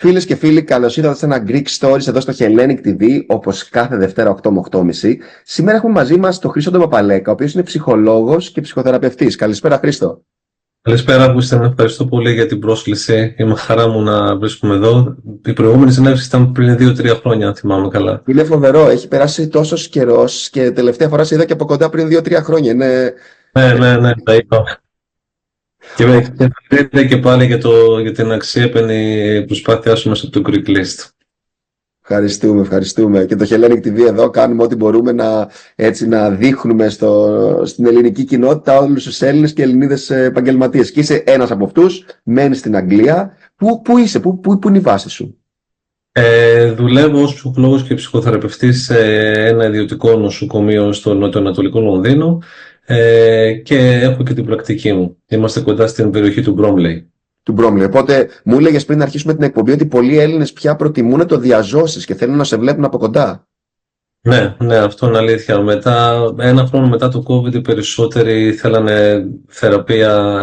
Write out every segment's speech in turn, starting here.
Φίλες και φίλοι, καλώς ήρθατε σε ένα Greek Stories εδώ στο Hellenic TV, όπως κάθε Δευτέρα 8 με 8.30. Σήμερα έχουμε μαζί μας τον Χρήστο τον Παπαλέκα, ο οποίος είναι ψυχολόγος και ψυχοθεραπευτής. Καλησπέρα, Χρήστο. Καλησπέρα, Αύγουστε. Ευχαριστώ πολύ για την πρόσκληση. Είμαι χαρά μου να βρίσκομαι εδώ. Η προηγούμενη συνέντευξη ήταν πριν 2-3 χρόνια, αν θυμάμαι καλά. Είναι φοβερό, έχει περάσει τόσος καιρός και τελευταία φορά σε είδα και από κοντά πριν 2-3 χρόνια. Είναι... Ναι, τα είπα. Και ευχαριστώ και πάλι για την αξιέπαινη προσπάθειά σου μέσα από το Greek List. Ευχαριστούμε. Και το Hellenic TV εδώ κάνουμε ό,τι μπορούμε να δείχνουμε στην ελληνική κοινότητα όλους τους Έλληνες και Ελληνίδες επαγγελματίες. Και είσαι ένας από αυτούς, μένεις στην Αγγλία. Πού είσαι, πού είναι η βάση σου? Δουλεύω ως ψυχολόγος και ψυχοθεραπευτής σε ένα ιδιωτικό νοσοκομείο στο νοτιοανατολικό Λονδίνο και έχω και την πρακτική μου. Είμαστε κοντά στην περιοχή του Bromley. Του Bromley. Οπότε μου έλεγες πριν να αρχίσουμε την εκπομπή ότι πολλοί Έλληνες πια προτιμούν το διαζώσεις και θέλουν να σε βλέπουν από κοντά. Ναι, αυτό είναι αλήθεια. Ένα χρόνο μετά το COVID οι περισσότεροι θέλανε θεραπεία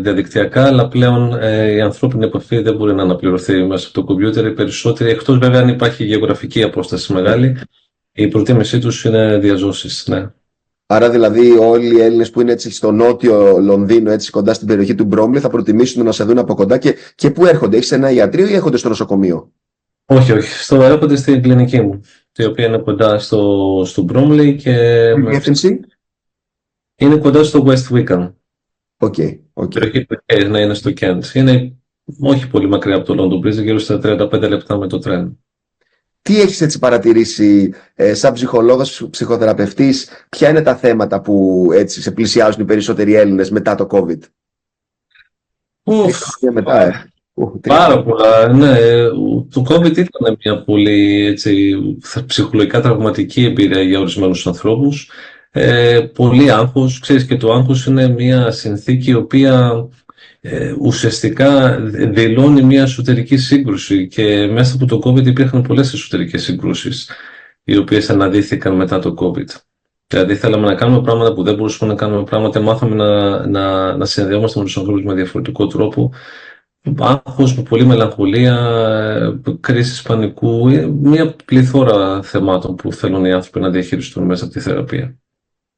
διαδικτυακά, αλλά πλέον η ανθρώπινη επαφή δεν μπορεί να αναπληρωθεί μέσα από το κομπιούτερ. Οι περισσότεροι, εκτός βέβαια αν υπάρχει γεωγραφική απόσταση μεγάλη, η προτίμησή τους είναι διαζώσεις. Ναι. Άρα δηλαδή όλοι οι Έλληνες που είναι έτσι στο νότιο Λονδίνο, έτσι κοντά στην περιοχή του Bromley, θα προτιμήσουν να σε δουν από κοντά και πού έρχονται? Έχεις ένα ιατρείο ή έρχονται στο νοσοκομείο? Όχι. Έρχονται στην κλινική μου, η οποία είναι κοντά στο Bromley και... Η διεύθυνση? Είναι κοντά στο West Wickham. Οκ. Περιοχή του Κέντ, να είναι στο Κέντ. Είναι όχι πολύ μακριά από το London Bridge, γύρω στα 35 λεπτά με το τρένο. Τι έχεις έτσι παρατηρήσει σαν ψυχολόγος, ψυχοθεραπευτής, ποια είναι τα θέματα που έτσι σε πλησιάζουν οι περισσότεροι Έλληνες μετά το COVID? Πάρα πολλά, ναι. Το COVID ήταν μια πολύ έτσι, ψυχολογικά τραυματική εμπειρία για ορισμένους ανθρώπους. Πολύ άγχος. Ξέρεις, και το άγχος είναι μια συνθήκη η οποία ουσιαστικά δηλώνει μια εσωτερική σύγκρουση και μέσα από το COVID υπήρχαν πολλές εσωτερικές συγκρούσεις οι οποίες αναδύθηκαν μετά το COVID. Δηλαδή θέλαμε να κάνουμε πράγματα που δεν μπορούσαμε να κάνουμε πράγματα, μάθαμε να συνδεόμαστε με τους ανθρώπους με διαφορετικό τρόπο. Άγχος, με πολλή μελαγχολία, κρίσεις πανικού, μια πληθώρα θεμάτων που θέλουν οι άνθρωποι να διαχειριστούν μέσα από τη θεραπεία.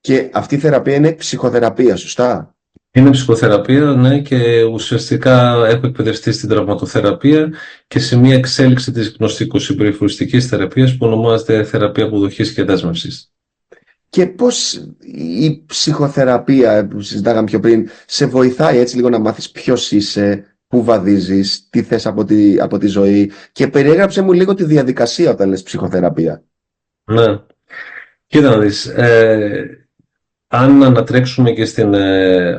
Και αυτή η θεραπεία είναι ψυχοθεραπεία, σωστά? Είναι ψυχοθεραπεία, ναι, και ουσιαστικά έχω εκπαιδευτεί στην τραυματοθεραπεία και σε μια εξέλιξη της γνωστικοσυμπεριφοριστικής θεραπείας που ονομάζεται θεραπεία αποδοχής και δέσμευσης. Και πώς η ψυχοθεραπεία που συζητάγαμε πιο πριν σε βοηθάει έτσι λίγο να μάθεις ποιος είσαι, πού βαδίζεις, τι θες από τη ζωή, και περιέγραψε μου λίγο τη διαδικασία όταν λες ψυχοθεραπεία. Ναι, κοίτα να δεις. Αν ανατρέξουμε και στην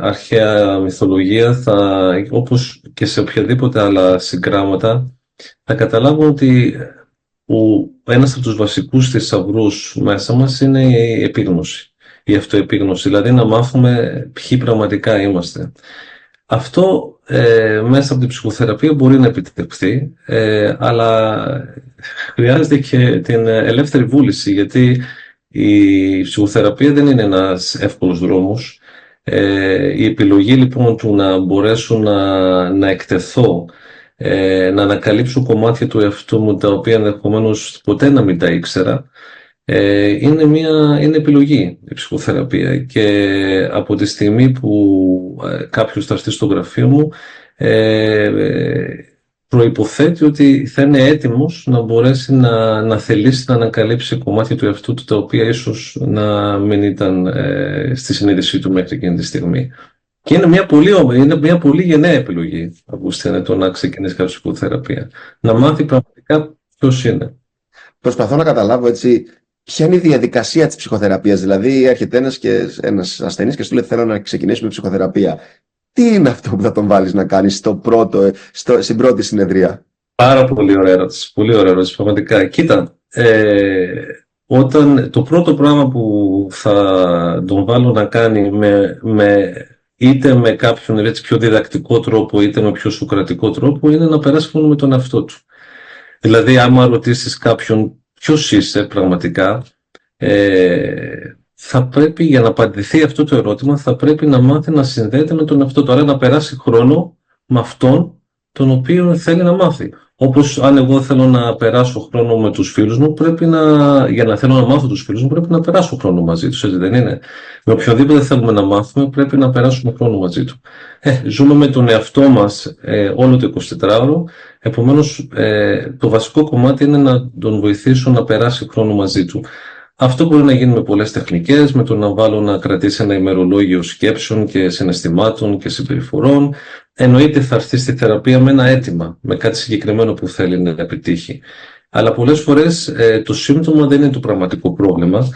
αρχαία μυθολογία, όπως και σε οποιαδήποτε άλλα συγγράμματα, θα καταλάβουμε ότι ένας από τους βασικούς θησαυρούς μέσα μας είναι η επίγνωση, η αυτοεπίγνωση, δηλαδή να μάθουμε ποιοι πραγματικά είμαστε. Αυτό μέσα από την ψυχοθεραπεία μπορεί να επιτευχθεί, αλλά χρειάζεται και την ελεύθερη βούληση, γιατί η ψυχοθεραπεία δεν είναι ένας εύκολος δρόμος. Η επιλογή λοιπόν του να μπορέσω να εκτεθώ, να ανακαλύψω κομμάτια του εαυτού μου τα οποία ενδεχομένως ποτέ να μην τα ήξερα, είναι επιλογή η ψυχοθεραπεία. Και από τη στιγμή που κάποιος θα έρθει στο γραφείο μου, προϋποθέτει ότι θα είναι έτοιμος να μπορέσει να θελήσει να ανακαλύψει κομμάτια του εαυτού του τα οποία ίσως να μην ήταν στη συνείδησή του μέχρι εκείνη τη στιγμή. Και είναι μια πολύ γενναία επιλογή, Αυγούστινα, το να ξεκινήσει κάποιο ψυχοθεραπεία. Να μάθει πραγματικά ποιος είναι. Προσπαθώ να καταλάβω έτσι ποια είναι η διαδικασία της ψυχοθεραπείας. Δηλαδή έρχεται ένας ασθενής και σου λέει θέλω να ξεκινήσουμε ψυχοθεραπεία. Τι είναι αυτό που θα τον βάλεις να κάνει στην πρώτη συνεδρία? Πάρα πολύ ωραία ερώτηση. Πολύ ωραία ερώτηση, πραγματικά. Κοίτα, όταν το πρώτο πράγμα που θα τον βάλω να κάνει είτε με κάποιον έτσι, πιο διδακτικό τρόπο, είτε με πιο σοκρατικό τρόπο, είναι να περάσει χρόνο με τον εαυτό του. Δηλαδή, άμα ρωτήσεις κάποιον ποιος είσαι πραγματικά, θα πρέπει, για να απαντηθεί αυτό το ερώτημα, θα πρέπει να μάθει να συνδέεται με τον εαυτό του. Άρα να περάσει χρόνο με αυτόν τον οποίο θέλει να μάθει. Όπως αν εγώ θέλω να περάσω χρόνο με τους φίλους μου, για να θέλω να μάθω τους φίλους μου, πρέπει να περάσω χρόνο μαζί τους, έτσι δεν είναι? Με οποιοδήποτε θέλουμε να μάθουμε, πρέπει να περάσουμε χρόνο μαζί του. Ζούμε με τον εαυτό μας όλο το 24ωρο, επομένως το βασικό κομμάτι είναι να τον βοηθήσω να περάσει χρόνο μαζί του. Αυτό μπορεί να γίνει με πολλές τεχνικές, με το να βάλω να κρατήσει ένα ημερολόγιο σκέψεων και συναισθημάτων και συμπεριφορών. Εννοείται θα έρθει στη θεραπεία με ένα αίτημα, με κάτι συγκεκριμένο που θέλει να επιτύχει. Αλλά πολλές φορές το σύμπτωμα δεν είναι το πραγματικό πρόβλημα.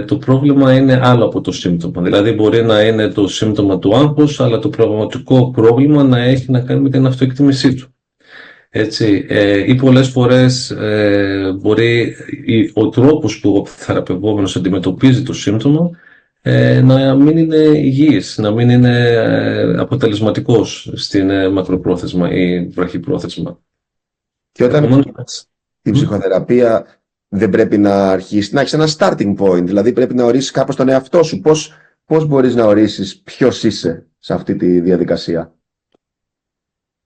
Το πρόβλημα είναι άλλο από το σύμπτωμα. Δηλαδή μπορεί να είναι το σύμπτωμα του άγχους, αλλά το πραγματικό πρόβλημα να έχει να κάνει με την αυτοεκτίμησή του. Έτσι, ή πολλές φορές μπορεί ο τρόπος που ο θεραπευόμενος αντιμετωπίζει το σύμπτωμα να μην είναι υγιής, να μην είναι αποτελεσματικός στην μακροπρόθεσμα ή βραχυπρόθεσμα. Και όταν την ψυχοθεραπεία δεν πρέπει να αρχίσει, να έχεις ένα starting point, δηλαδή πρέπει να ορίσεις κάπως τον εαυτό σου. Πώς μπορείς να ορίσεις ποιος είσαι σε αυτή τη διαδικασία?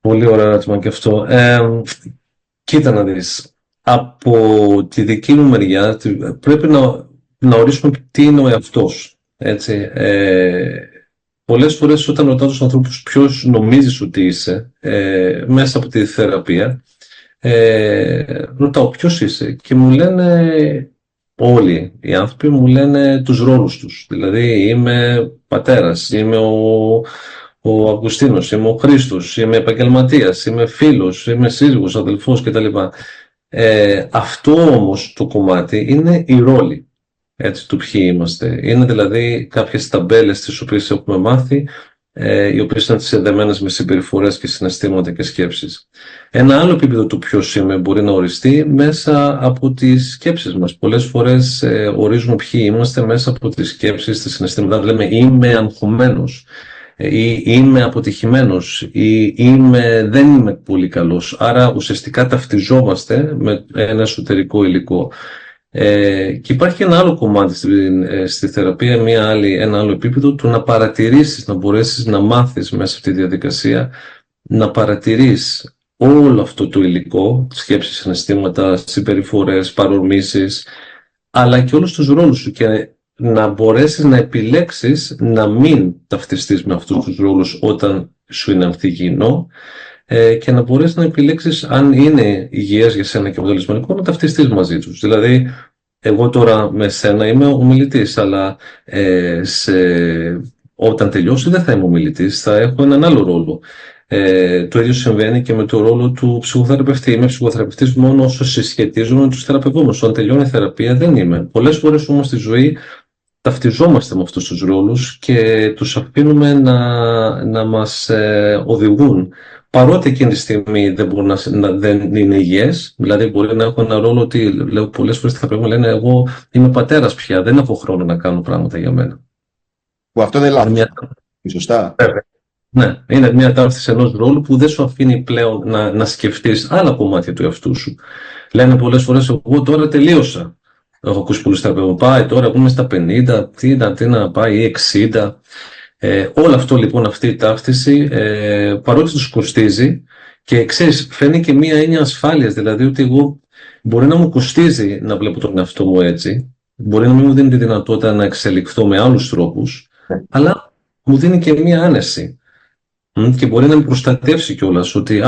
Πολύ ωραίο ερώτημα και αυτό. Κοίτα να δεις. Από τη δική μου μεριά πρέπει να ορίσουμε τι είναι ο εαυτός. Έτσι. Πολλές φορές όταν ρωτάω τους ανθρώπους ποιος νομίζεις ότι είσαι μέσα από τη θεραπεία, ρωτάω ποιος είσαι και μου λένε όλοι οι άνθρωποι μου λένε τους ρόλους τους. Δηλαδή είμαι πατέρας, είμαι ο Αυγουστίνος, είμαι ο Χρήστος, είμαι επαγγελματίας, είμαι φίλος, είμαι σύζυγος, αδελφός κτλ. Αυτό όμως το κομμάτι είναι η ρόλη, έτσι, του ποιοι είμαστε. Είναι δηλαδή κάποιες ταμπέλες τις οποίες έχουμε μάθει, οι οποίες είναι συνδεμένες με συμπεριφορές και συναισθήματα και σκέψεις. Ένα άλλο επίπεδο του ποιος είμαι μπορεί να οριστεί μέσα από τις σκέψεις μας. Πολλές φορές ορίζουμε ποιοι είμαστε μέσα από τις σκέψεις, τις συναισθήματα. Λέμε είμαι αγχωμένος, ή είμαι αποτυχημένος, ή δεν είμαι πολύ καλός. Άρα ουσιαστικά ταυτιζόμαστε με ένα εσωτερικό υλικό. Και υπάρχει ένα άλλο κομμάτι στη θεραπεία, ένα άλλο επίπεδο, το να παρατηρήσεις, να μπορέσεις να μάθεις μέσα από τη διαδικασία, να παρατηρείς όλο αυτό το υλικό, σκέψεις, συναισθήματα, συμπεριφορές, παρορμήσεις, αλλά και όλους τους ρόλους σου και να μπορέσεις να επιλέξεις να μην ταυτιστείς με αυτούς τους ρόλους όταν σου είναι ανθυγιεινό και να μπορέσεις να επιλέξεις αν είναι υγιές για σένα και αποτελεσματικό να ταυτιστείς μαζί τους. Δηλαδή, εγώ τώρα με σένα είμαι ομιλητής, αλλά όταν τελειώσει δεν θα είμαι ομιλητής, θα έχω έναν άλλο ρόλο. Το ίδιο συμβαίνει και με το ρόλο του ψυχοθεραπευτή. Είμαι ψυχοθεραπευτής μόνο όσο συσχετίζομαι με τους θεραπευόμενους. Όταν τελειώνει η θεραπεία δεν είμαι. Πολλές φορές όμως στη ζωή ταυτιζόμαστε με αυτούς τους ρόλους και τους αφήνουμε να μας οδηγούν. Παρότι εκείνη τη στιγμή δεν είναι υγιές, δηλαδή μπορεί να έχω ένα ρόλο ότι λέω πολλές φορές θα πρέπει να λένε εγώ είμαι πατέρας πια, δεν έχω χρόνο να κάνω πράγματα για μένα. Που αυτό δεν λάθος. Σωστά. Ναι, είναι μια ταύτιση ενός ρόλου που δεν σου αφήνει πλέον να σκεφτείς άλλα κομμάτια του εαυτού σου. Λένε πολλές φορές εγώ τώρα τελείωσα. Έχω ακούσει πολλούς θεραπεύουν, πάει τώρα που είμαι στα 50, τι να πάει, 60. Όλο αυτό λοιπόν, αυτή η ταύτιση, παρότι τους κοστίζει και ξέρεις, φαίνει και μία έννοια ασφάλειας, δηλαδή ότι εγώ μπορεί να μου κοστίζει να βλέπω τον εαυτό μου έτσι, μπορεί να μην μου δίνει τη δυνατότητα να εξελιχθώ με άλλους τρόπους, αλλά μου δίνει και μία άνεση. Και μπορεί να με προστατεύσει κιόλας ότι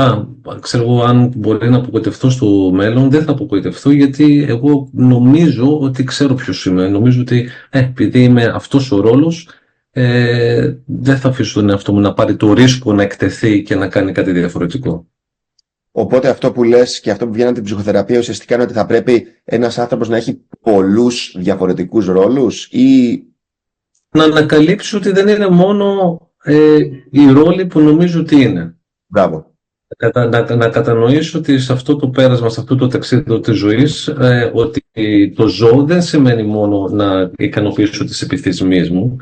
ξέρω εγώ, αν μπορεί να απογοητευτώ στο μέλλον, δεν θα απογοητευτώ γιατί εγώ νομίζω ότι ξέρω ποιος είμαι. Νομίζω ότι επειδή είμαι αυτός ο ρόλος, δεν θα αφήσω τον εαυτό μου να πάρει το ρίσκο να εκτεθεί και να κάνει κάτι διαφορετικό. Οπότε αυτό που λες και αυτό που βγαίνει από την ψυχοθεραπεία ουσιαστικά είναι ότι θα πρέπει ένας άνθρωπος να έχει πολλούς διαφορετικούς ρόλους ή να ανακαλύψει ότι δεν είναι μόνο η ρόλη που νομίζω ότι είναι. Μπράβο. Να κατανοήσω ότι σε αυτό το πέρασμα, σε αυτό το ταξίδι της ζωής, ότι το ζω δεν σημαίνει μόνο να ικανοποιήσω τις επιθυμίες μου,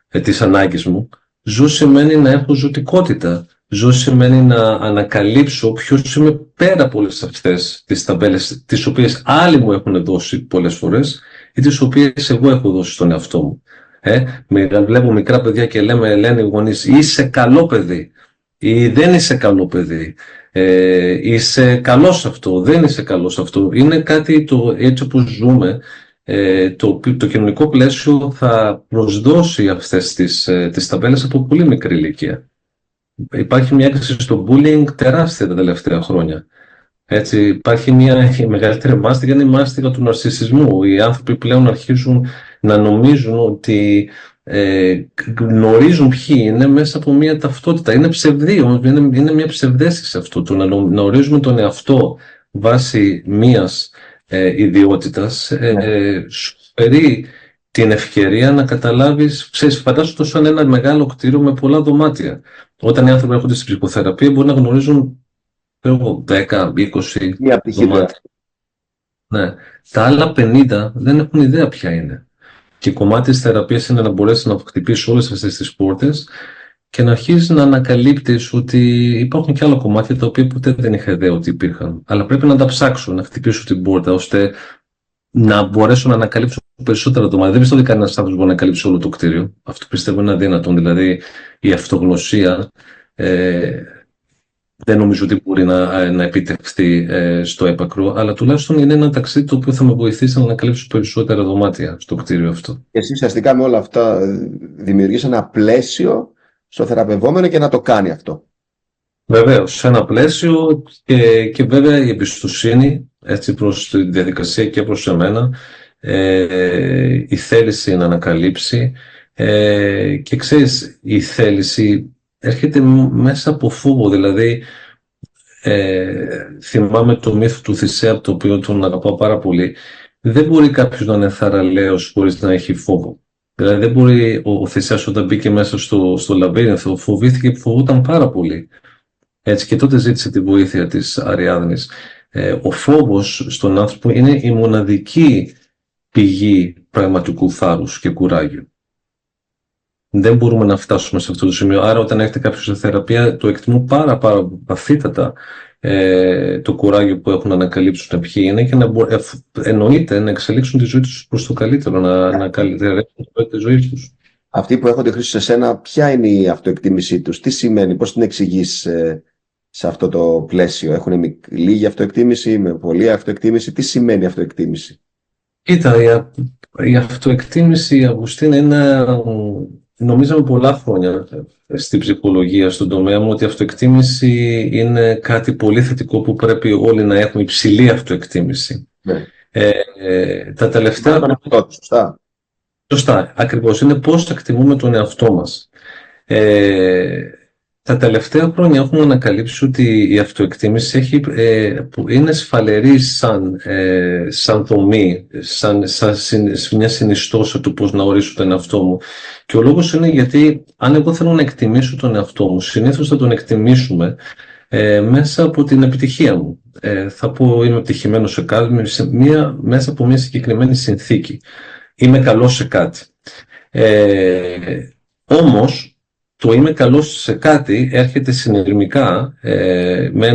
τις ανάγκες μου. Ζω σημαίνει να έχω ζωτικότητα. Ζω σημαίνει να ανακαλύψω ποιος είμαι πέρα από όλες αυτές τις ταμπέλες, τις οποίες άλλοι μου έχουν δώσει πολλές φορές ή τις οποίες εγώ έχω δώσει στον εαυτό μου. Βλέπω μικρά παιδιά και λένε οι γονείς είσαι καλό παιδί ή δεν είσαι καλό παιδί. Είσαι καλός σε αυτό, δεν είσαι καλός σε αυτό. Είναι κάτι έτσι όπως ζούμε, το κοινωνικό πλαίσιο θα προσδώσει αυτές τις ταμπέλες από πολύ μικρή ηλικία. Υπάρχει μια έκρηξη στο bullying τεράστια τα τελευταία χρόνια. Έτσι, υπάρχει η μεγαλύτερη μάστιγα, είναι η μάστιγα του ναρσισσισμού. Οι άνθρωποι πλέον αρχίζουν να νομίζουν ότι γνωρίζουν ποιοι είναι μέσα από μια ταυτότητα. Είναι ψευδή, είναι μια ψευδαίσθηση αυτό. Το να γνωρίζουμε τον εαυτό βάσει μιας ιδιότητας σου φέρει την ευκαιρία να καταλάβεις, φαντάσου το σαν ένα μεγάλο κτίριο με πολλά δωμάτια. Όταν οι άνθρωποι έρχονται στην ψυχοθεραπεία μπορεί να γνωρίζουν 10, 20 Μία πτυχή. Ναι. Τα άλλα 50 δεν έχουν ιδέα ποια είναι. Και κομμάτι της θεραπείας είναι να μπορέσει να χτυπήσει όλες αυτές τις πόρτες και να αρχίσει να ανακαλύπτεις ότι υπάρχουν και άλλα κομμάτια τα οποία ποτέ δεν είχα ιδέα ότι υπήρχαν. Αλλά πρέπει να τα ψάξω, να χτυπήσω την πόρτα, ώστε να μπορέσω να ανακαλύψω περισσότερα δωμάτια. Δεν πιστεύω ότι κανένας άνθρωπος μπορεί να ανακαλύψει όλο το κτίριο. Αυτό πιστεύω είναι αδύνατο. Δηλαδή η αυτογνωσία δεν νομίζω ότι μπορεί να επιτευχθεί στο έπακρο, αλλά τουλάχιστον είναι ένα ταξίδι το οποίο θα με βοηθήσει να ανακαλύψω περισσότερα δωμάτια στο κτίριο αυτό. Και εσύ ουσιαστικά με όλα αυτά δημιουργείς ένα πλαίσιο στο θεραπευόμενο και να το κάνει αυτό. Βεβαίως, σε ένα πλαίσιο και βέβαια η εμπιστοσύνη έτσι, προς τη διαδικασία και προς εμένα, η θέληση να ανακαλύψει και ξέρεις, η θέληση έρχεται μέσα από φόβο, δηλαδή θυμάμαι το μύθο του Θησέα, το οποίο τον αγαπάω πάρα πολύ. Δεν μπορεί κάποιος να είναι θαραλέος χωρίς να έχει φόβο. Δηλαδή δεν μπορεί ο Θησέας όταν μπήκε μέσα στο λαμπύρινθο, φοβήθηκε και φοβόταν πάρα πολύ. Έτσι, και τότε ζήτησε τη βοήθεια της Αριάδνης. Ο φόβος στον άνθρωπο είναι η μοναδική πηγή πραγματικού θάρρους και κουράγιου. Δεν μπορούμε να φτάσουμε σε αυτό το σημείο. Άρα όταν έχετε κάποιο σε θεραπεία, το εκτιμώ πάρα βαθύτατα το κουράγιο που έχουν να ανακαλύψουν ποιοι είναι και εννοείται να εξελίξουν τη ζωή τους προς το καλύτερο, να καλυτερεύσουν τη ζωή τους. Αυτοί που έχονται Χρήστο σε σένα, ποια είναι η αυτοεκτίμησή τους, τι σημαίνει, πώς την εξηγείς σε αυτό το πλαίσιο? Έχουν λίγη αυτοεκτίμηση, με πολλή αυτοεκτίμηση, τι σημαίνει αυτοεκτίμηση? Κοίτα, η αυτοεκτίμηση, Αυγουστίνα, είναι, νομίζαμε πολλά χρόνια στην ψυχολογία, στον τομέα μου, ότι η αυτοεκτίμηση είναι κάτι πολύ θετικό που πρέπει όλοι να έχουμε, υψηλή αυτοεκτίμηση. Ναι. Τα τελευταία... Σωστά. Σωστά, ακριβώς. Είναι πώς εκτιμούμε τον εαυτό μας. Τα τελευταία χρόνια έχουμε ανακαλύψει ότι η αυτοεκτίμηση που είναι σφαλερή σαν δομή, σαν μια συνιστόσα του πώς να ορίσω τον εαυτό μου. Και ο λόγος είναι γιατί αν εγώ θέλω να εκτιμήσω τον εαυτό μου, συνήθως θα τον εκτιμήσουμε μέσα από την επιτυχία μου. Θα πω είμαι επιτυχημένος σε κάτι, μέσα από μια συγκεκριμένη συνθήκη. Είμαι καλός σε κάτι. Όμως, το είμαι καλός σε κάτι έρχεται συνειρμικά με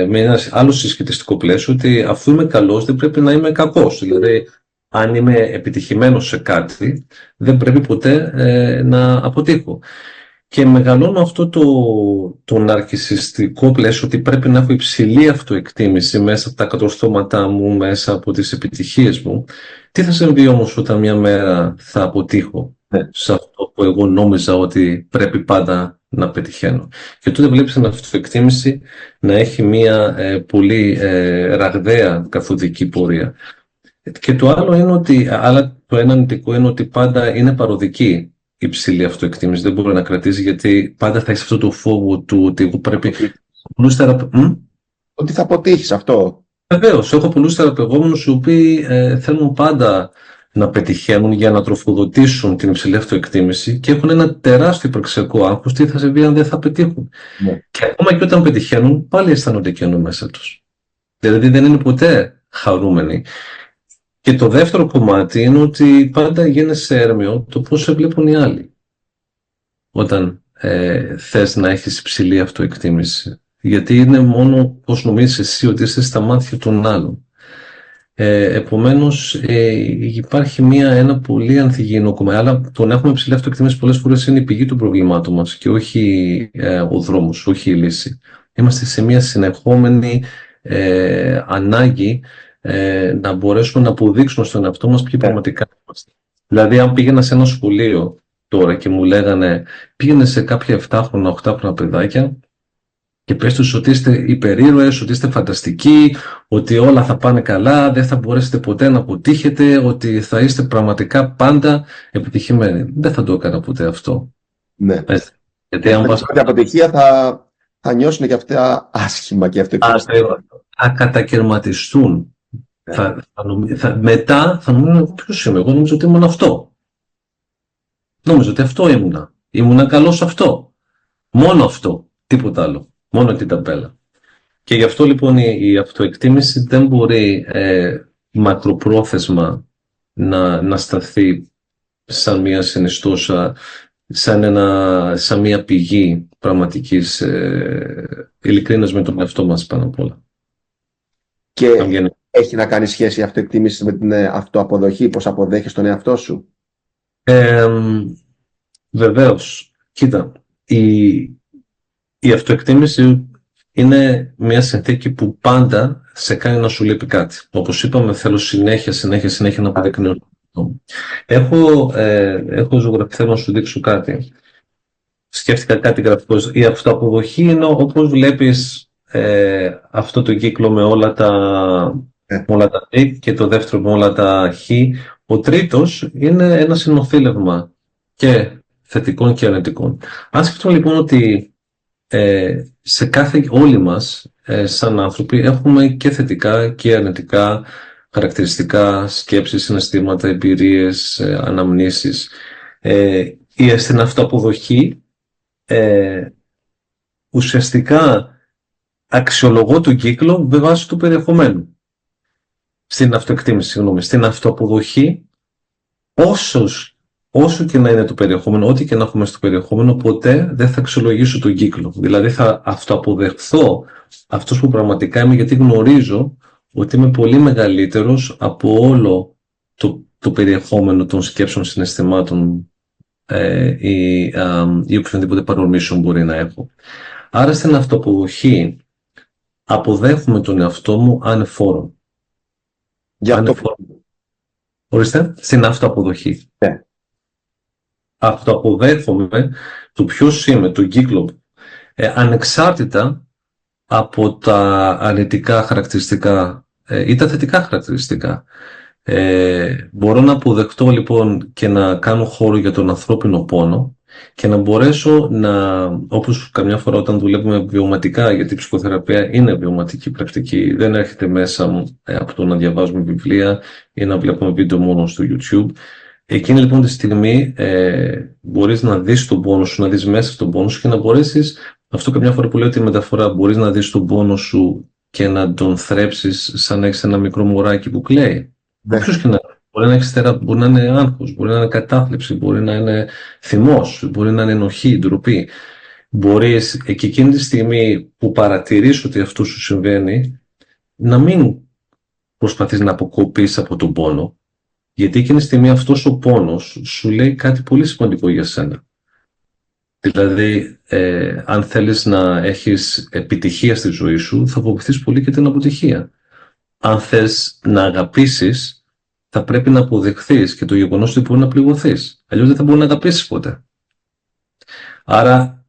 ένα άλλο συσχετιστικό πλαίσιο, ότι αφού είμαι καλός δεν πρέπει να είμαι κακός. Δηλαδή, αν είμαι επιτυχημένος σε κάτι, δεν πρέπει ποτέ να αποτύχω. Και μεγαλώνω αυτό το ναρκισσιστικό πλαίσιο, ότι πρέπει να έχω υψηλή αυτοεκτίμηση μέσα από τα κατορθώματά μου, μέσα από τις επιτυχίες μου. Τι θα συμβεί όμως όταν μια μέρα θα αποτύχω σε αυτό που εγώ νόμιζα ότι πρέπει πάντα να πετυχαίνω? Και τότε βλέπεις την αυτοεκτίμηση να έχει μια πολύ ραγδαία καθοδική πορεία. Και το άλλο είναι ότι, το ένα αρνητικό είναι ότι πάντα είναι παροδική η υψηλή αυτοεκτίμηση. Δεν μπορεί να κρατήσει, γιατί πάντα θα έχει αυτό το φόβο του ότι εγώ πρέπει... Ότι θα αποτύχεις αυτό. Βεβαίως, έχω πολλούς θεραπευόμενους οι οποίοι θέλουν πάντα να πετυχαίνουν για να τροφοδοτήσουν την υψηλή αυτοεκτίμηση και έχουν ένα τεράστιο υπαρξιακό άγχος τι θα συμβεί αν δεν θα πετύχουν. Ναι. Και ακόμα και όταν πετυχαίνουν, πάλι αισθάνονται κενό μέσα τους. Δηλαδή δεν είναι ποτέ χαρούμενοι. Και το δεύτερο κομμάτι είναι ότι πάντα γίνεσαι έρμεο το πώς σε βλέπουν οι άλλοι. Όταν θες να έχεις υψηλή αυτοεκτίμηση. Γιατί είναι μόνο πώς νομίζεις εσύ ότι είσαι στα μάτια των άλλων. Επομένως υπάρχει ένα πολύ ανθυγιεινό κομμάτι, αλλά το να έχουμε υψηλή αυτοεκτίμηση πολλές φορές είναι η πηγή των προβλημάτων μας και όχι ο δρόμος, όχι η λύση. Είμαστε σε μια συνεχόμενη ανάγκη να μπορέσουμε να αποδείξουμε στον εαυτό μας ποιοι πραγματικά είμαστε. Δηλαδή, αν πήγαινα σε ένα σχολείο τώρα και μου λέγανε πήγαινε σε κάποια 7χρονα, 8χρονα παιδάκια και πες τους ότι είστε υπερήρωες, ότι είστε φανταστικοί, ότι όλα θα πάνε καλά, δεν θα μπορέσετε ποτέ να αποτύχετε, ότι θα είστε πραγματικά πάντα επιτυχημένοι. Δεν θα το έκανα ποτέ αυτό. Ναι. Γιατί αν την αποτυχία θα νιώσουν και αυτά άσχημα και θα κατακαιρματιστούν. Μετά θα νομίζουν ποιος είμαι. Εγώ νομίζω ότι ήμουν αυτό. Νόμιζα ότι αυτό ήμουνα. Ήμουνα καλός σε αυτό. Μόνο αυτό. Τίποτα άλλο. Μόνο την ταμπέλα. Και γι' αυτό λοιπόν η αυτοεκτίμηση δεν μπορεί μακροπρόθεσμα να σταθεί σαν μια συνιστόσα, σαν μια πηγή πραγματικής ειλικρίνειας με τον εαυτό μας πάνω απ' όλα. Και έχει να κάνει σχέση η αυτοεκτίμηση με την αυτοαποδοχή, πώς αποδέχεις τον εαυτό σου? Βεβαίως. Κοίτα, η αυτοεκτίμηση είναι μια συνθήκη που πάντα σε κάνει να σου λείπει κάτι. Όπως είπαμε, θέλω συνέχεια να αποδεικνύω. Έχω ζωγραφεί, θέλω να σου δείξω κάτι. Σκέφτηκα κάτι γραφικό. Η αυτοαποδοχή είναι όπως βλέπεις αυτό το κύκλο με όλα τα π και το δεύτερο με όλα τα χ. Ο τρίτος είναι ένα συνοθήλευμα και θετικών και αρνητικών. Αν σκεφτούμε λοιπόν ότι όλοι μας σαν άνθρωποι έχουμε και θετικά και αρνητικά χαρακτηριστικά, σκέψεις, συναισθήματα, εμπειρίες, αναμνήσεις. Στην αυτοαποδοχή ουσιαστικά αξιολογώ τον κύκλο με βάση του περιεχομένου. Στην αυτοεκτίμηση, στην αυτοαποδοχή, όσο και να είναι το περιεχόμενο, ό,τι και να έχουμε στο περιεχόμενο, ποτέ δεν θα αξιολογήσω τον κύκλο. Δηλαδή θα αυτοαποδεχθώ αυτός που πραγματικά είμαι, γιατί γνωρίζω ότι είμαι πολύ μεγαλύτερος από όλο το περιεχόμενο των σκέψεων, συναισθημάτων ή οποιονδήποτε παρορμήσεων μπορεί να έχω. Άρα στην αυτοαποδοχή αποδέχομαι τον εαυτό μου ανεφόρον. Ορίστε, στην αυτοαποδοχή. Αυτοαποδέχομαι το ποιος είμαι, τον κύκλο, ανεξάρτητα από τα αρνητικά χαρακτηριστικά ή τα θετικά χαρακτηριστικά. Μπορώ να αποδεχτώ λοιπόν και να κάνω χώρο για τον ανθρώπινο πόνο και να μπορέσω να, όπως καμιά φορά όταν δουλεύουμε βιωματικά, γιατί η ψυχοθεραπεία είναι βιωματική πρακτική, δεν έρχεται μέσα μου από το να διαβάζουμε βιβλία ή να βλέπουμε βίντεο μόνο στο YouTube. Εκείνη λοιπόν τη στιγμή μπορείς να δεις τον πόνο σου, να δεις μέσα στον πόνο σου και να μπορέσεις, αυτό καμιά φορά που λέω τη μεταφορά, μπορείς να δεις τον πόνο σου και να τον θρέψεις σαν να έχεις ένα μικρό μωράκι που κλαίει. Ποιος και να μπορεί να έχεις μπορεί να είναι άγχος, μπορεί να είναι κατάθλιψη, μπορεί να είναι θυμός, μπορεί να είναι ενοχή, ντροπή. Μπορείς και εκείνη τη στιγμή που παρατηρείς ότι αυτό σου συμβαίνει, να μην προσπαθείς να αποκοπείς από τον πόνο, γιατί εκείνη τη στιγμή αυτός ο πόνος σου λέει κάτι πολύ σημαντικό για σένα. Δηλαδή, αν θέλεις να έχεις επιτυχία στη ζωή σου, θα αποφευθείς πολύ και την αποτυχία. Αν θες να αγαπήσεις, θα πρέπει να αποδεχθείς και το γεγονός ότι μπορεί να πληγωθείς. Αλλιώς δεν θα μπορεί να αγαπήσεις ποτέ. Άρα,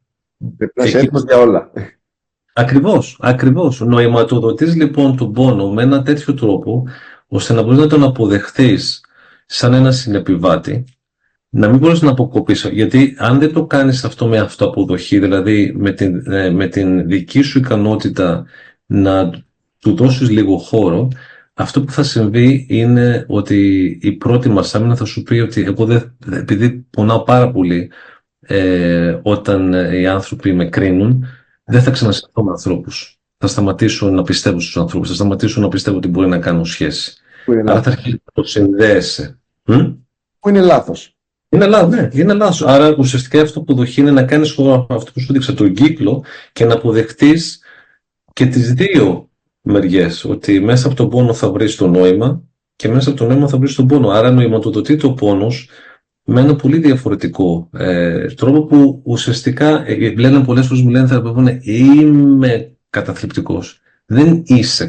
πρέπει να είσαι έτοιμος για όλα. Ακριβώς. Νοηματοδοτείς λοιπόν τον πόνο με ένα τέτοιο τρόπο, ώστε να μπορείς να τον αποδεχθείς σαν ένα συνεπιβάτη, να μην μπορείς να αποκοπείς. Γιατί αν δεν το κάνεις αυτό με αυτοαποδοχή, δηλαδή με την δική σου ικανότητα να του δώσεις λίγο χώρο, αυτό που θα συμβεί είναι ότι η πρώτη μας άμυνα θα σου πει ότι εγώ επειδή πονάω πάρα πολύ όταν οι άνθρωποι με κρίνουν, δεν θα ξανασυνθώ με ανθρώπους. Θα σταματήσω να πιστεύω στους ανθρώπους, θα σταματήσω να πιστεύω ότι μπορεί να κάνω σχέση. Άρα θα αρχίσει να το συνδέεσαι. Που είναι λάθος. Είναι λάθος. Άρα ουσιαστικά αυτό που δοχεί είναι να κάνεις χώρο, αυτό που σου δείξα, τον κύκλο, και να αποδεχτείς και τις δύο μεριές. Ότι μέσα από τον πόνο θα βρεις το νόημα και μέσα από το νόημα θα βρεις τον πόνο. Άρα νοηματοδοτείται ο πόνος με ένα πολύ διαφορετικό τρόπο που ουσιαστικά λένε πολλές φορές, μου λένε θεραπεύουν, είμαι καταθλιπτικός. Δεν είσαι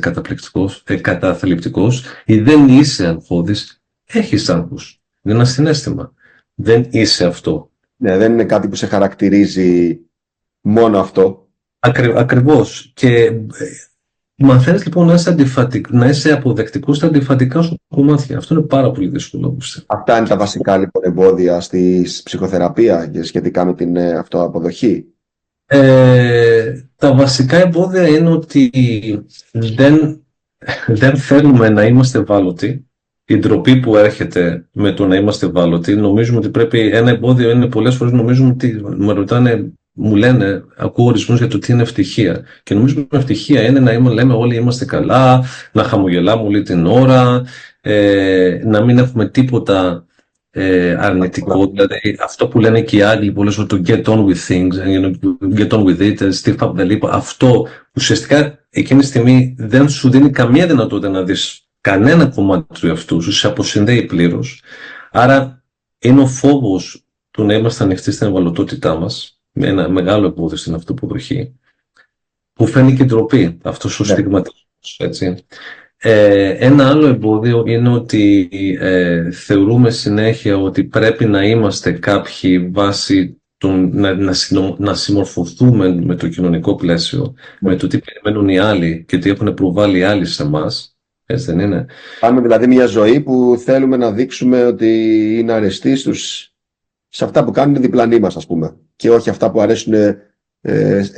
καταθλιπτικός ή δεν είσαι αγχώδης. Έχεις άγχος. Είναι ένα συναίσθημα. Δεν είσαι αυτό. Ναι, δεν είναι κάτι που σε χαρακτηρίζει μόνο αυτό. Ακριβώς. Και μαθαίνεις λοιπόν να είσαι αποδεκτικός στα αντιφατικά σου κομμάτια. Αυτό είναι πάρα πολύ δύσκολο, πιστεύω. Αυτά είναι τα βασικά λοιπόν εμπόδια στη ψυχοθεραπεία και σχετικά με την αυτοαποδοχή. Τα βασικά εμπόδια είναι ότι δεν θέλουμε να είμαστε ευάλωτοι. Η ντροπή που έρχεται με το να είμαστε ευάλωτοι, νομίζουμε ότι πρέπει, ένα εμπόδιο είναι πολλές φορές νομίζουμε ότι μου λένε, ακούω ορισμούς για το τι είναι ευτυχία. Και νομίζουμε ότι ευτυχία είναι να λέμε όλοι είμαστε καλά, να χαμογελάμε όλη την ώρα, να μην έχουμε τίποτα αρνητικό. Δηλαδή αυτό που λένε και οι Άγγλοι πολλές φορές, το get on with things, get on with it, stiff up the lip, αυτό ουσιαστικά εκείνη τη στιγμή δεν σου δίνει καμία δυνατότητα να δεις κανένα κομμάτι του εαυτού σου, σε αποσυνδέει πλήρως. Άρα είναι ο φόβος του να είμαστε ανοιχτοί στην ευαλωτότητά μας, με ένα μεγάλο εμπόδιο στην αυτοποδοχή, που φαίνει και ντροπή, αυτός ο στιγματισμός, έτσι. Ένα άλλο εμπόδιο είναι ότι θεωρούμε συνέχεια ότι πρέπει να είμαστε κάποιοι βάσει να συμμορφωθούμε με το κοινωνικό πλαίσιο, με το τι περιμένουν οι άλλοι και τι έχουν προβάλει οι άλλοι σε εμάς. Έτσι δεν είναι? Πάμε δηλαδή μια ζωή που θέλουμε να δείξουμε ότι είναι αρεστή σε αυτά που κάνουν οι διπλανοί μας, ας πούμε, και όχι αυτά που αρέσουν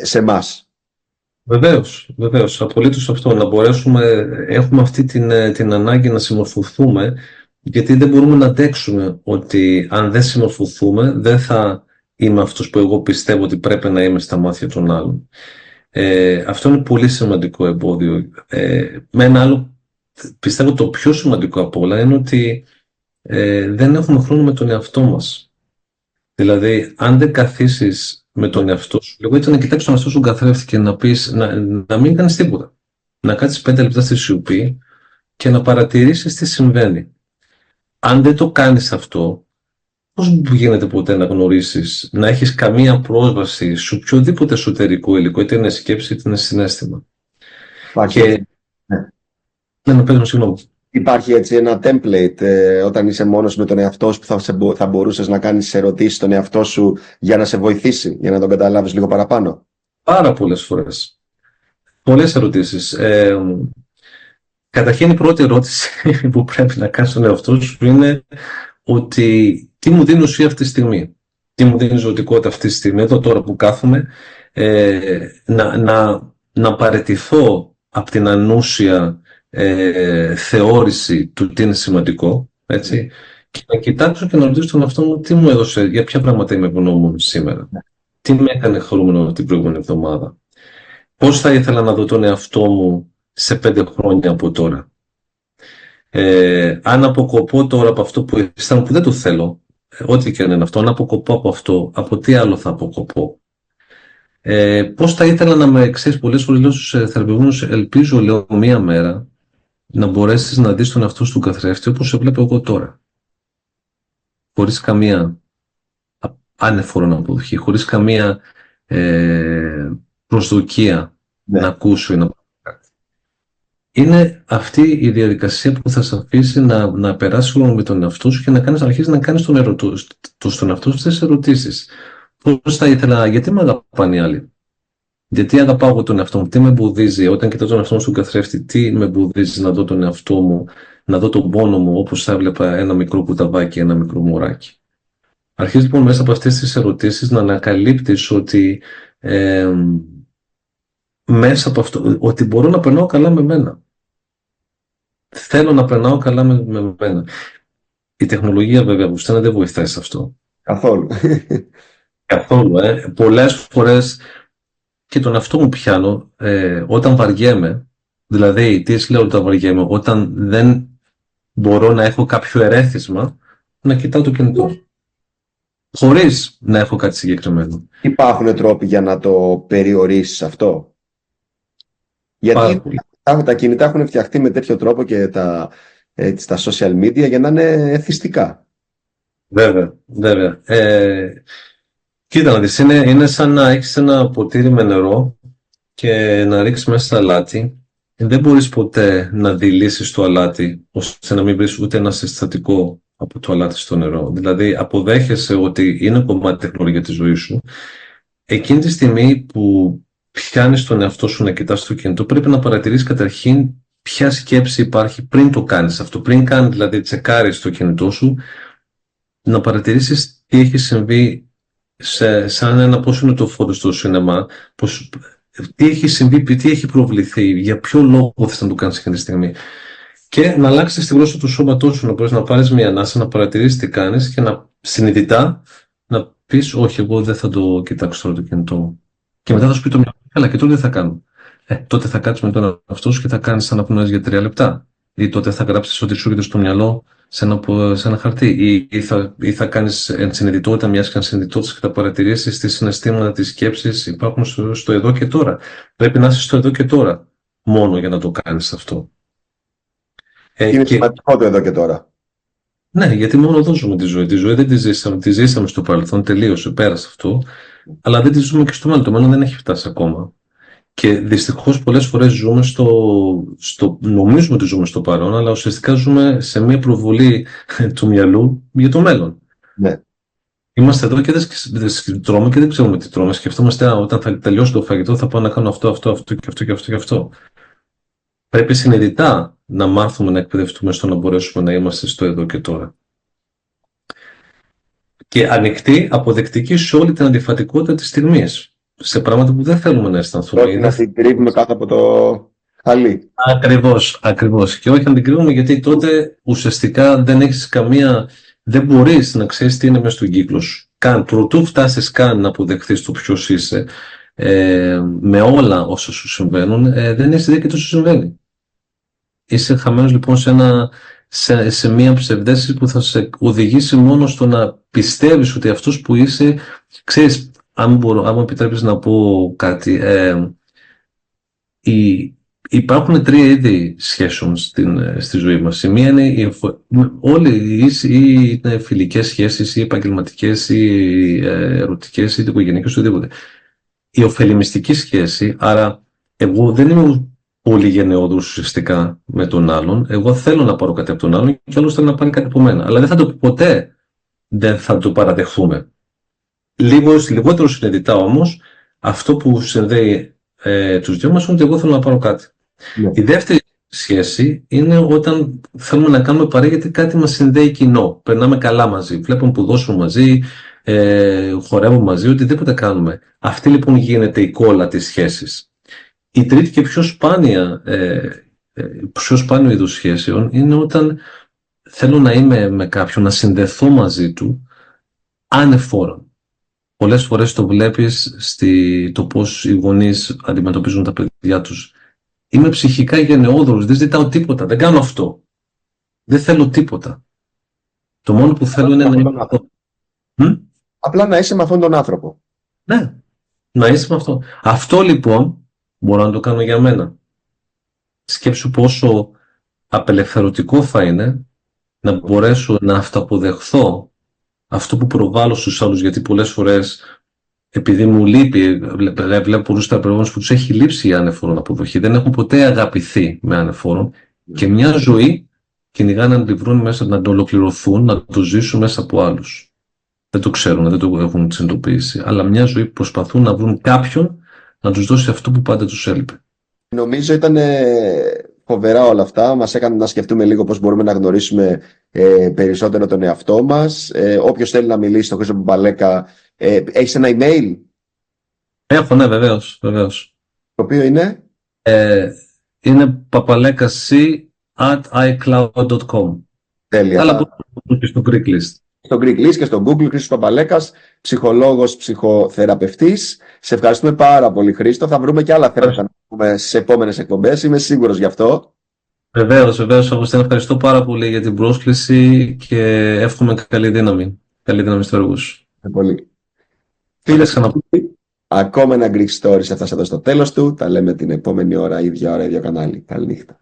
σε εμάς. Βεβαίως, απολύτως αυτό, να μπορέσουμε, έχουμε αυτή την ανάγκη να συμμορφωθούμε, γιατί δεν μπορούμε να αντέξουμε ότι αν δεν συμμορφωθούμε δεν θα είμαι αυτός που εγώ πιστεύω ότι πρέπει να είμαι στα μάτια των άλλων. Αυτό είναι πολύ σημαντικό εμπόδιο. Με ένα άλλο, πιστεύω το πιο σημαντικό από όλα είναι ότι δεν έχουμε χρόνο με τον εαυτό μας. Δηλαδή, αν δεν καθίσεις με τον εαυτό σου, λίγο έτσι να κοιτάξεις τον εαυτό σου καθρέφτη και να πεις, να μην κάνεις τίποτα. Να κάτσεις 5 λεπτά στη σιωπή και να παρατηρήσεις τι συμβαίνει. Αν δεν το κάνεις αυτό, πώς γίνεται ποτέ να γνωρίσεις, να έχεις καμία πρόσβαση σε οποιοδήποτε εσωτερικό υλικό, είτε είναι σκέψη είτε είναι συναίσθημα. Και... Ναι, πες μου, συγγνώμη. Υπάρχει έτσι ένα template όταν είσαι μόνος με τον εαυτό σου που θα μπορούσες να κάνεις ερωτήσεις στον εαυτό σου για να σε βοηθήσει, για να τον καταλάβεις λίγο παραπάνω? Πάρα πολλές φορές. Πολλές ερωτήσεις. Καταρχήν η πρώτη ερώτηση που πρέπει να κάνεις στον εαυτό σου είναι ότι τι μου δίνει ουσία αυτή τη στιγμή. Τι μου δίνει ζωτικότητα αυτή τη στιγμή, εδώ τώρα που κάθομαι, να παραιτηθώ από την ανούσια θεώρηση του τι είναι σημαντικό, έτσι, και να κοιτάξω και να ρωτήσω τον εαυτό μου τι μου έδωσε, για ποια πράγματα είμαι ευγνώμων σήμερα, τι με έκανε χαρούμενο την προηγούμενη εβδομάδα, πώς θα ήθελα να δω τον εαυτό μου σε 5 χρόνια από τώρα. Αν αποκοπώ τώρα από αυτό που αισθάνομαι που δεν το θέλω, ό,τι και αν είναι αυτό, αν αποκοπώ από αυτό, από τι άλλο θα αποκοπώ. Πώς θα ήθελα να με ξέρεις, πολλές φορές λέω στους θεραπευόμενους, ελπίζω, λέω, μία μέρα να μπορέσεις να δεις τον εαυτό σου του καθρέφτη όπως σε βλέπω εγώ τώρα. Χωρίς καμία ανεφόρον αποδοχή, χωρίς καμία προσδοκία να ακούσω ή να πω κάτι. Είναι αυτή η διαδικασία που θα σε αφήσει να περάσει με τον εαυτό σου και να αρχίσεις να κάνεις στον εαυτό σου τις ερωτήσεις. Πώς θα ήθελα, γιατί με αγαπάνε οι άλλοι, γιατί αγαπάω εγώ τον εαυτό μου, τι με εμποδίζει, όταν κοιτάω τον εαυτό μου στον καθρέφτη, τι με εμποδίζει να δω τον εαυτό μου, να δω τον πόνο μου όπως θα έβλεπα ένα μικρό κουταβάκι, ένα μικρό μωράκι. Αρχίζει λοιπόν μέσα από αυτές τις ερωτήσεις να ανακαλύπτεις ότι μέσα από αυτό, ότι μπορώ να περνάω καλά με μένα. Θέλω να περνάω καλά με μένα. Η τεχνολογία βέβαια που στέλνει δεν βοηθάει σε αυτό. Καθόλου. Καθόλου. Πολλές φορές και τον εαυτό μου πιάνω όταν βαριέμαι, δηλαδή τι λέω όταν βαριέμαι, όταν δεν μπορώ να έχω κάποιο ερέθισμα, να κοιτάω το κινητό. Χωρίς να έχω κάτι συγκεκριμένο. Υπάρχουν τρόποι για να το περιορίσεις αυτό? Γιατί τα κινητά έχουν φτιαχτεί με τέτοιο τρόπο και τα social media για να είναι εθιστικά. Βέβαια. Κοίτα να δεις, είναι σαν να έχεις ένα ποτήρι με νερό και να ρίξεις μέσα αλάτι, δεν μπορείς ποτέ να δειλήσεις το αλάτι ώστε να μην βρεις ούτε ένα συστατικό από το αλάτι στο νερό. Δηλαδή αποδέχεσαι ότι είναι κομμάτι τεχνολογία της ζωής σου. Εκείνη τη στιγμή που πιάνεις τον εαυτό σου να κοιτάς το κινητό, πρέπει να παρατηρήσεις καταρχήν ποια σκέψη υπάρχει πριν το κάνεις αυτό. Πριν κάνει δηλαδή τσεκάρεις το κινητό σου, να παρατηρήσεις τι έχει συμβεί σαν ένα πώς είναι το φώτι στο σινεμά, τι έχει συμβεί, τι έχει προβληθεί, για ποιο λόγο θες να το κάνεις εκείνη τη στιγμή. Και να αλλάξεις τη γλώσσα του σώματός σου, να μπορείς να πάρεις μια ανάσα, να παρατηρήσεις τι κάνεις και να συνειδητά να πεις όχι, εγώ δεν θα το κοιτάξω τώρα το κινητό μου. Και μετά θα σου πει το μυαλό, καλά, και τότε δεν θα κάνω. Τότε θα κάτσεις με τον εαυτό σου και θα κάνεις αναπνοές για 3 λεπτά. Ή τότε θα γράψεις ό,τι σου έρχεται στο μυαλό σε ένα χαρτί. Ή θα κάνεις ενσυνειδητότητα, μιας και ενσυνειδητότητας, και θα παρατηρήσεις τι συναισθήματα, τις σκέψεις υπάρχουν στο εδώ και τώρα. Πρέπει να είσαι στο εδώ και τώρα μόνο για να το κάνεις αυτό. Είναι σημαντικό το εδώ και τώρα. Ναι, γιατί μόνο εδώ ζούμε τη ζωή. Τη ζωή δεν τη ζήσαμε στο παρελθόν, τελείωσε, πέρασε αυτό, αλλά δεν τη ζούμε και στο μέλλον. Το μέλλον δεν έχει φτάσει ακόμα. Και δυστυχώς πολλές φορές ζούμε νομίζουμε ότι ζούμε στο παρόν, αλλά ουσιαστικά ζούμε σε μια προβολή του μυαλού για το μέλλον. Ναι. Είμαστε εδώ και δεν τρώμε και δεν ξέρουμε τι τρώμε. Σκεφτόμαστε όταν θα τελειώσει το φαγητό θα πάω να κάνω αυτό και αυτό. Πρέπει συνειδητά να μάθουμε να εκπαιδευτούμε στο να μπορέσουμε να είμαστε στο εδώ και τώρα. Και ανοιχτοί, αποδεκτικοί σε όλη την αντιφατικότητα της στιγμής. Σε πράγματα που δεν θέλουμε να αισθανθούμε. Όχι να την κρύβουμε κάτω από το χαλί. Ακριβώς. Και όχι να την κρύβουμε, γιατί τότε ουσιαστικά δεν μπορείς να ξέρεις τι είναι μέσα στον κύκλο σου. Προτού φτάσεις να αποδεχθείς το ποιος είσαι, με όλα όσα σου συμβαίνουν, δεν έχεις ιδέα και τι σου συμβαίνει. Είσαι χαμένος λοιπόν σε μια ψευδέστηση που θα σε οδηγήσει μόνο στο να πιστεύεις ότι αυτός που είσαι, ξέρεις, αν μου επιτρέπεις να πω κάτι, υπάρχουν 3 είδη σχέσεων στη ζωή μας. Η μία είναι ή είναι φιλικές σχέσεις, ή επαγγελματικές, ή ερωτικές, ή οικογενειακές, οτιδήποτε. Η ωφελημιστική σχέση, άρα εγώ δεν είμαι πολύ γενναιόδωρος ουσιαστικά με τον άλλον, εγώ θέλω να πάρω κάτι από τον άλλον και άλλος θέλει να πάρει κάτι από μένα. Αλλά ποτέ δεν θα το παραδεχθούμε. Λιγότερο συνειδητά όμως, αυτό που συνδέει τους δυο μας είναι ότι εγώ θέλω να πάρω κάτι. Ναι. Η δεύτερη σχέση είναι όταν θέλουμε να κάνουμε παρέα γιατί κάτι μας συνδέει κοινό. Περνάμε καλά μαζί, βλέπουμε που δώσουμε μαζί, χορεύουμε μαζί, οτιδήποτε κάνουμε. Αυτή λοιπόν γίνεται η κόλλα της σχέσης. Η τρίτη και πιο σπάνιο είδος σχέσεων είναι όταν θέλω να είμαι με κάποιον, να συνδεθώ μαζί του ανεφόρον. Πολλές φορές το βλέπεις το πώς οι γονείς αντιμετωπίζουν τα παιδιά τους. Είμαι ψυχικά γενναιόδωρος, δεν ζητάω τίποτα, δεν κάνω αυτό. Δεν θέλω τίποτα. Το μόνο που θέλω είναι να είμαι αυτό. Απλά να είσαι με αυτόν τον άνθρωπο. Ναι, να είσαι με αυτό. Αυτό λοιπόν μπορώ να το κάνω για μένα. Σκέψου πόσο απελευθερωτικό θα είναι να μπορέσω να αυτοαποδεχθώ αυτό που προβάλλω στους άλλους, γιατί πολλές φορές επειδή μου λείπει, βλέπω πολλούς θεραπευτές που τους έχει λείψει η ανεφόρον αποδοχή, δεν έχουν ποτέ αγαπηθεί με ανεφόρον και μια ζωή κυνηγάνε να τη βρουν μέσα, να το ολοκληρωθούν, να το ζήσουν μέσα από άλλους. Δεν το ξέρουν, δεν το έχουν συνειδητοποιήσει, αλλά μια ζωή που προσπαθούν να βρουν κάποιον να τους δώσει αυτό που πάντα τους έλειπε. Νομίζω ήταν φοβερά όλα αυτά. Μας έκανε να σκεφτούμε λίγο πώς μπορούμε να γνωρίσουμε περισσότερο τον εαυτό μας. Όποιος θέλει να μιλήσει στον Χρήστο Παπαλέκα, έχεις ένα email? Έχω, ναι, βεβαίως. Το οποίο είναι? Είναι papalekasc@icloud.com. Τέλεια. Αλλά μπορείτε και στο Greek List. Στο Greek List και στο Google, Χρήστος Παπαλέκας, ψυχολόγος, ψυχοθεραπευτής. Σε ευχαριστούμε πάρα πολύ, Χρήστο. Θα βρούμε και άλλα θέματα να πούμε σε επόμενες εκπομπές. Είμαι σίγουρος γι' αυτό. Βεβαίως, Αυγουστίνα, ευχαριστώ πάρα πολύ για την πρόσκληση και εύχομαι καλή δύναμη. Καλή δύναμη στους έργους. Πολύ. Φίλες, ακόμα ένα Greek Stories έφτασε εδώ στο τέλος του. Τα λέμε την επόμενη ώρα, ίδια κανάλι. Καληνύχτα.